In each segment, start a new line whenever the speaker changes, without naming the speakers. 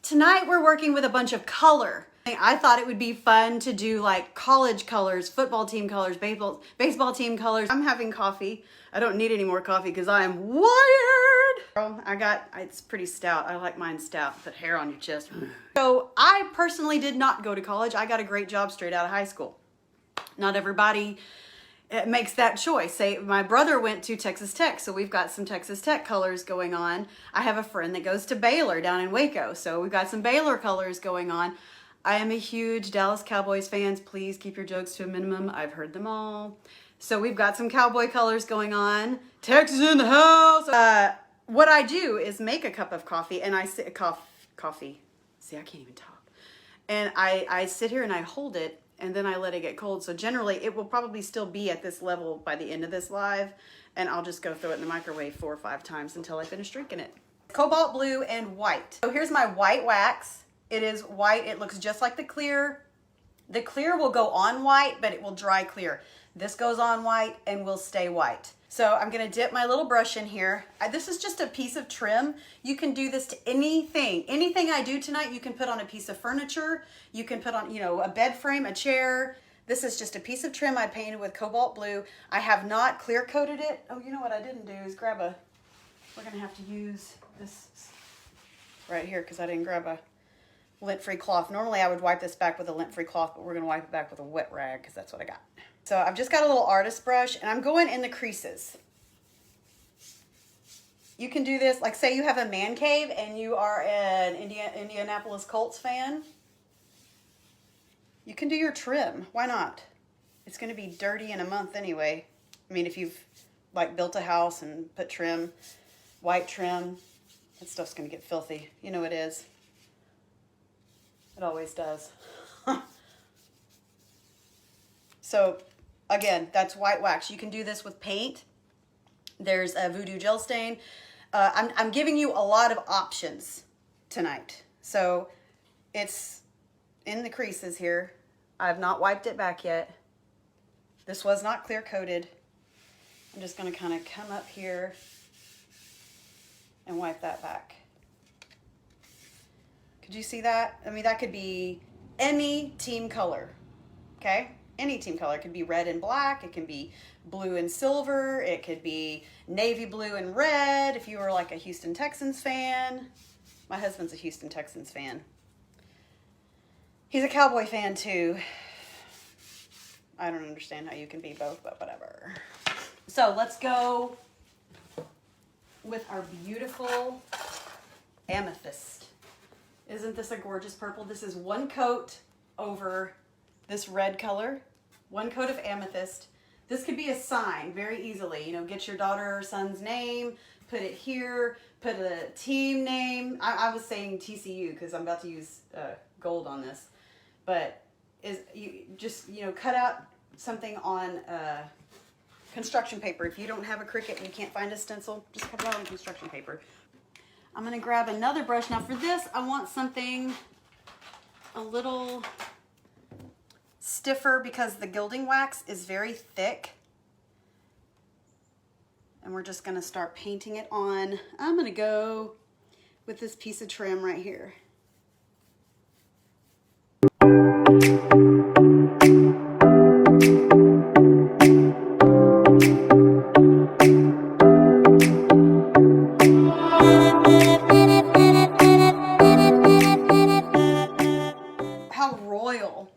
Tonight we're working with a bunch of color. I thought it would be fun to do like college colors, football team colors, baseball team colors. I'm having coffee. I don't need any more coffee because I am wired. It's pretty stout. I like mine stout. Put hair on your chest. So I personally did not go to college. I got a great job straight out of high school. Not everybody makes that choice. Say my brother went to Texas Tech, so we've got some Texas Tech colors going on. I have a friend that goes to Baylor down in Waco, so we've got some Baylor colors going on. I am a huge Dallas Cowboys fan. Please keep your jokes to a minimum. I've heard them all. So we've got some cowboy colors going on. Texas in the house. What I do is make a cup of coffee and I sit coffee. See, I can't even talk. And I sit here and I hold it and then I let it get cold. So generally it will probably still be at this level by the end of this live, and I'll just go throw it in the microwave 4 or 5 times until I finish drinking it. Cobalt blue and white. So here's my white wax. It is white. It looks just like the clear. The clear will go on white, but it will dry clear. This goes on white and will stay white. So I'm gonna dip my little brush in here. This is just a piece of trim. You can do this to anything. Anything I do tonight, you can put on a piece of furniture. You can put on, a bed frame, a chair. This is just a piece of trim I painted with Cobalt Blue. I have not clear coated it. Oh, you know what I didn't do is we're gonna have to use this right here because I didn't grab a lint-free cloth. Normally I would wipe this back with a lint-free cloth, but we're gonna wipe it back with a wet rag because that's what I got. So I've just got a little artist brush and I'm going in the creases. You can do this, like say you have a man cave and you are an Indianapolis Colts fan. You can do your trim, why not? It's gonna be dirty in a month anyway. I mean, if you've like built a house and put trim, white trim, that stuff's gonna get filthy. You know it is. It always does. So again, that's white wax. You can do this with paint. There's a Voodoo Gel Stain. I'm giving you a lot of options tonight. So it's in the creases here. I've not wiped it back yet. This was not clear coated. I'm just going to kind of come up here and wipe that back. Could you see that? I mean, that could be any team color, okay? Any team color. It could be red and black. It can be blue and silver. It could be navy blue and red if you were like a Houston Texans fan. My husband's a Houston Texans fan. He's a Cowboy fan too. I don't understand how you can be both, but whatever. So let's go with our beautiful Amethyst. Isn't this a gorgeous purple? This is one coat over this red color, one coat of Amethyst. This could be a sign very easily. Get your daughter or son's name, put it here, put a team name. I was saying TCU because I'm about to use gold on this, but cut out something on construction paper. If you don't have a Cricut and you can't find a stencil, just cut it out on construction paper. I'm gonna grab another brush. Now for this, I want something a little stiffer because the gilding wax is very thick. And we're just gonna start painting it on. I'm gonna go with this piece of trim right here.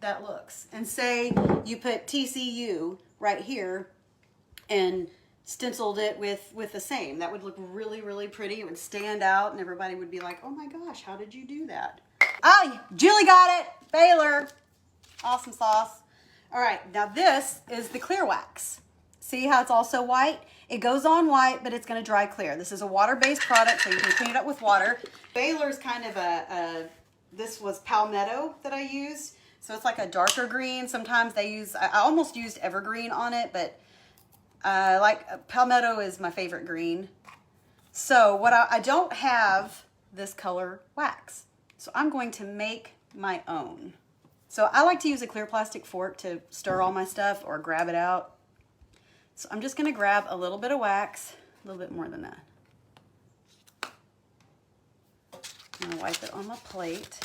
That looks, and say you put TCU right here and stenciled it with the same. That would look really, really pretty. It would stand out and everybody would be like, oh my gosh, how did you do that? Oh, Julie got it. Baylor. Awesome sauce. All right, now this is the clear wax. See how it's also white? It goes on white, but it's going to dry clear. This is a water-based product, so you can clean it up with water. Baylor's kind of this was Palmetto that I used. So it's like a darker green. Sometimes they use, I almost used evergreen on it, but like Palmetto is my favorite green. So I don't have this color wax. So I'm going to make my own. So I like to use a clear plastic fork to stir all my stuff or grab it out. So I'm just gonna grab a little bit of wax, a little bit more than that. I'm gonna wipe it on my plate.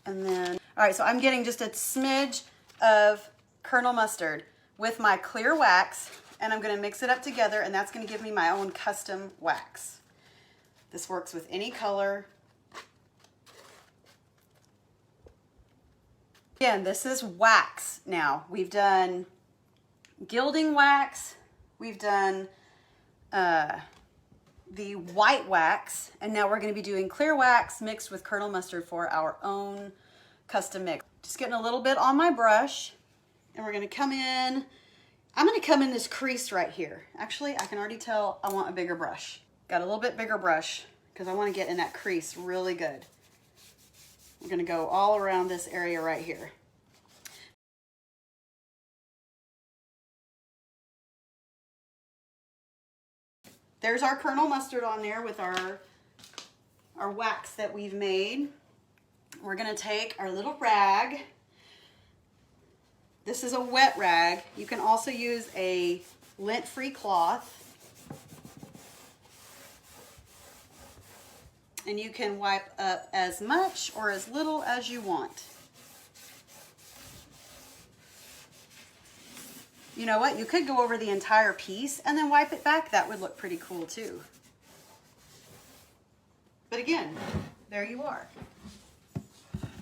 And then, all right, so I'm getting just a smidge of Colonel Mustard with my clear wax, and I'm gonna mix it up together, and that's gonna give me my own custom wax. This works with any color. Again, this is wax now. We've done gilding wax, we've done the white wax, and now we're going to be doing clear wax mixed with Colonel Mustard for our own custom mix. Just getting a little bit on my brush, and we're going to come in. I'm going to come in this crease right here. Actually, I can already tell I want a bigger brush. Got a little bit bigger brush because I want to get in that crease really good. We're going to go all around this area right here. There's our Colonel Mustard on there with our wax that we've made. We're gonna take our little rag. This is a wet rag. You can also use a lint-free cloth. And you can wipe up as much or as little as you want. You know what? You could go over the entire piece and then wipe it back. That would look pretty cool too. But again, there you are.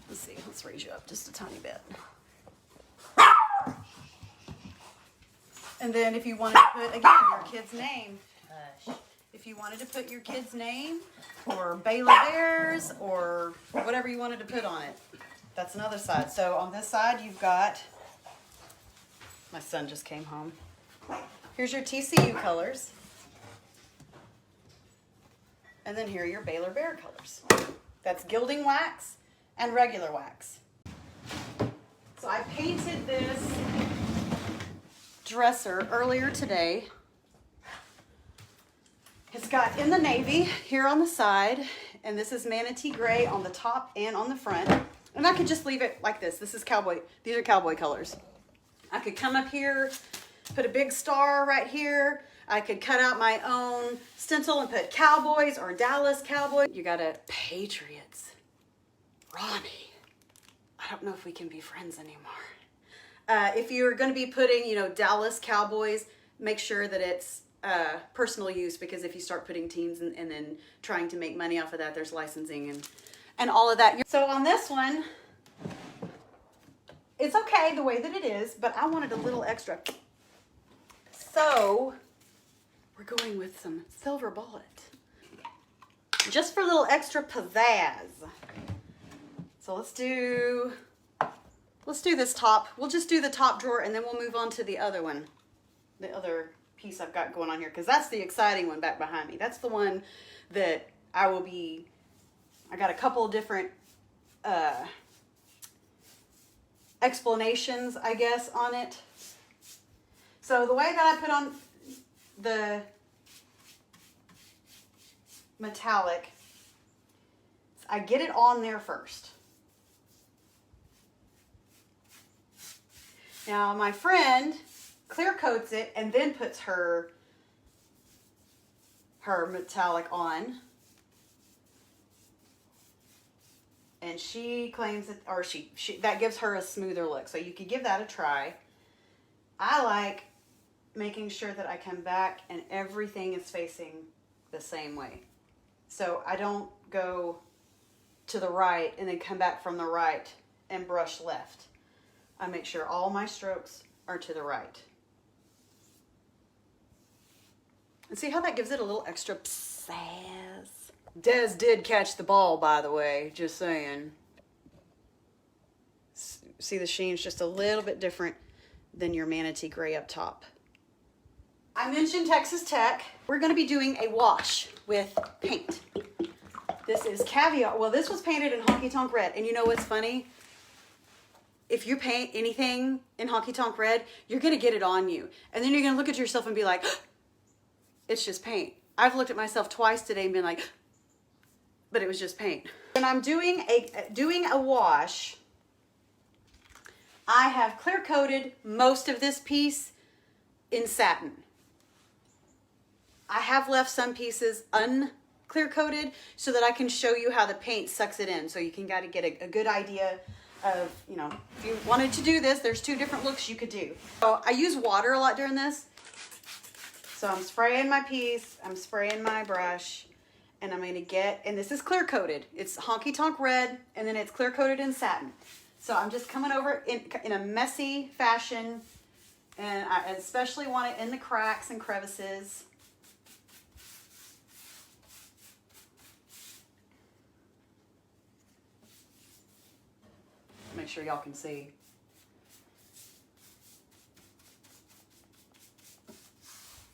Let's see, let's raise you up just a tiny bit. And then if you wanted to put, again, your kid's name. If you wanted to put your kid's name or Baylor Bears or whatever you wanted to put on it, that's another side. So on this side, you've got, my son just came home. Here's your TCU colors. And then here are your Baylor Bear colors. That's gilding wax and regular wax. So I painted this dresser earlier today. It's got in the navy here on the side, and this is Manatee Gray on the top and on the front. And I could just leave it like this. This is cowboy, these are cowboy colors. I could come up here, put a big star right here. I could cut out my own stencil and put Cowboys or Dallas Cowboys. You got a Patriots. Ronnie. I don't know if we can be friends anymore. If you're going to be putting, you know, Dallas Cowboys, make sure that it's personal use, because if you start putting teams and then trying to make money off of that, there's licensing and all of that. So on this one, it's okay the way that it is, but I wanted a little extra. So we're going with some silver bullet, just for a little extra pizzazz. So let's do this top. We'll just do the top drawer, and then we'll move on to the other one, the other piece I've got going on here, because that's the exciting one back behind me. That's the one that I got a couple of different explanations, I guess, on it. So the way that I put on the metallic, I get it on there first. Now my friend clear coats it and then puts her metallic on. And she claims that, or that gives her a smoother look. So you could give that a try. I like making sure that I come back and everything is facing the same way. So I don't go to the right and then come back from the right and brush left. I make sure all my strokes are to the right. And see how that gives it a little extra pizzazz? Des did catch the ball, by the way, just saying. See, the sheen's just a little bit different than your Manatee Gray up top. I mentioned Texas Tech. We're going to be doing a wash with paint. This is Caviar. Well, this was painted in Honky Tonk Red. And you know what's funny? If you paint anything in Honky Tonk Red, you're going to get it on you. And then you're going to look at yourself and be like, it's just paint. I've looked at myself twice today and been like, but it was just paint. When I'm doing a wash, I have clear coated most of this piece in satin. I have left some pieces unclear coated so that I can show you how the paint sucks it in. So you can gotta get a good idea of, you know, if you wanted to do this, there's 2 different looks you could do. So I use water a lot during this. So I'm spraying my piece, I'm spraying my brush, and I'm gonna get, and this is clear coated. It's Honky Tonk Red, and then it's clear coated in satin. So I'm just coming over in a messy fashion, and I especially want it in the cracks and crevices. Make sure y'all can see.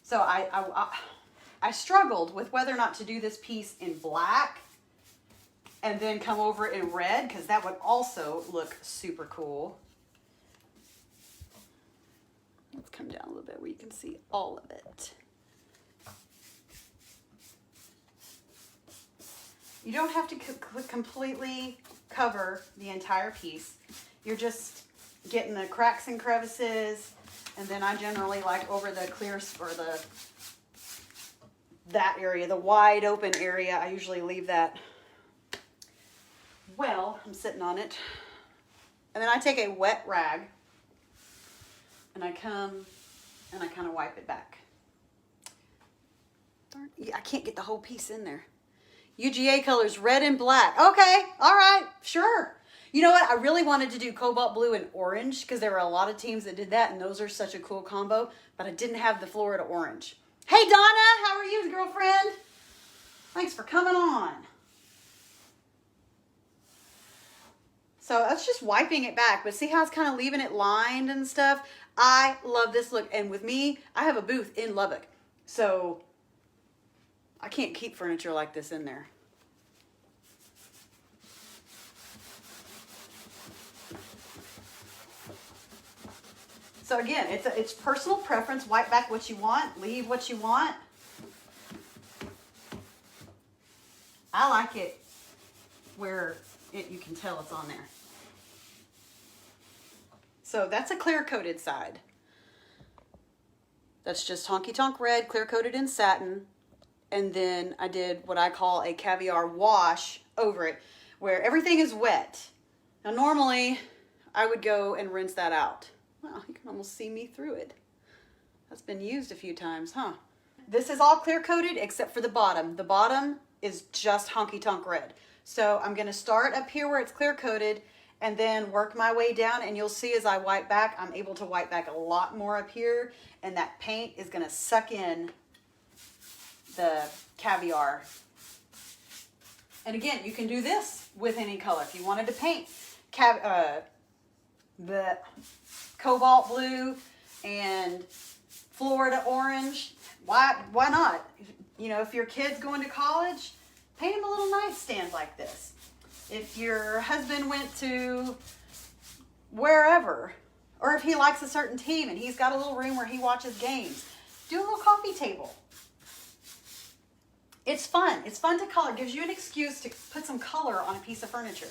So I struggled with whether or not to do this piece in black and then come over in red, because that would also look super cool. Let's come down a little bit where you can see all of it. You don't have to completely cover the entire piece. You're just getting the cracks and crevices, and then I generally like over the clear, or that area, the wide open area, I usually leave that. Well, I'm sitting on it. And then I take a wet rag and I come and I kind of wipe it back. Darn, I can't get the whole piece in there. UGA colors, red and black. Okay, all right, sure. You know what? I really wanted to do Cobalt Blue and orange because there were a lot of teams that did that, and those are such a cool combo, but I didn't have the Florida orange. Hey, Donna, how are you, girlfriend? Thanks for coming on. So that's just wiping it back, but see how it's kind of leaving it lined and stuff? I love this look, and with me, I have a booth in Lubbock, so I can't keep furniture like this in there. So again, it's personal preference. Wipe back what you want, leave what you want. I like it where you can tell it's on there. So that's a clear coated side. That's just Honky Tonk Red, clear coated in satin. And then I did what I call a Caviar wash over it, where everything is wet. Now normally I would go and rinse that out. Well, you can almost see me through it. That's been used a few times, huh? This is all clear coated except for the bottom. The bottom is just Honky Tonk Red. So I'm gonna start up here where it's clear coated and then work my way down, and you'll see as I wipe back, I'm able to wipe back a lot more up here, and that paint is gonna suck in the Caviar. And again, you can do this with any color. If you wanted to paint the Cobalt Blue and Florida orange, why not? You know, if your kid's going to college, paint him a little nightstand like this. If your husband went to wherever, or if he likes a certain team and he's got a little room where he watches games, do a little coffee table. It's fun. It's fun to color. It gives you an excuse to put some color on a piece of furniture.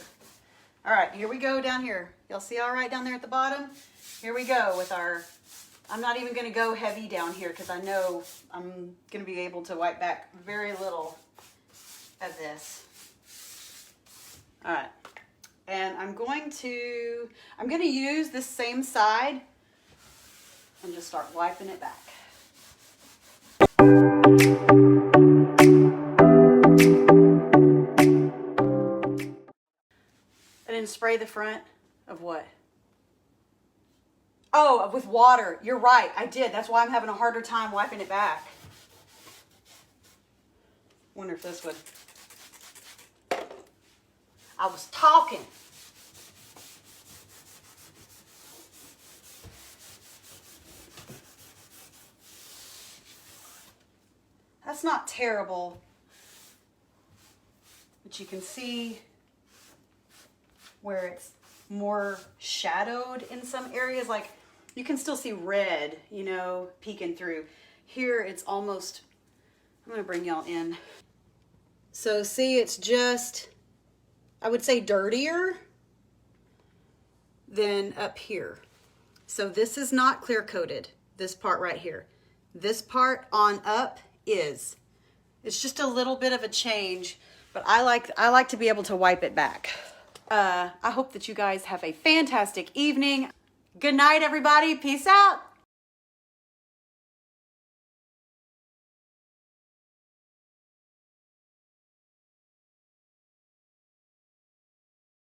All right, here we go down here. Y'all see all right down there at the bottom? Here we go with our, I'm not even going to go heavy down here because I know I'm going to be able to wipe back very little of this. All right, and I'm going to use this same side and just start wiping it back. I didn't spray the front of what? Oh, with water. You're right, I did. That's why I'm having a harder time wiping it back. Wonder if this would. I was talking. That's not terrible. But you can see where it's more shadowed in some areas. Like you can still see red, you know, peeking through. Here it's almost, I'm gonna bring y'all in. So see, it's just, I would say dirtier than up here. So this is not clear coated, this part right here. This part on up is. It's just a little bit of a change, but I like to be able to wipe it back. I hope that you guys have a fantastic evening. Good night, everybody. Peace out.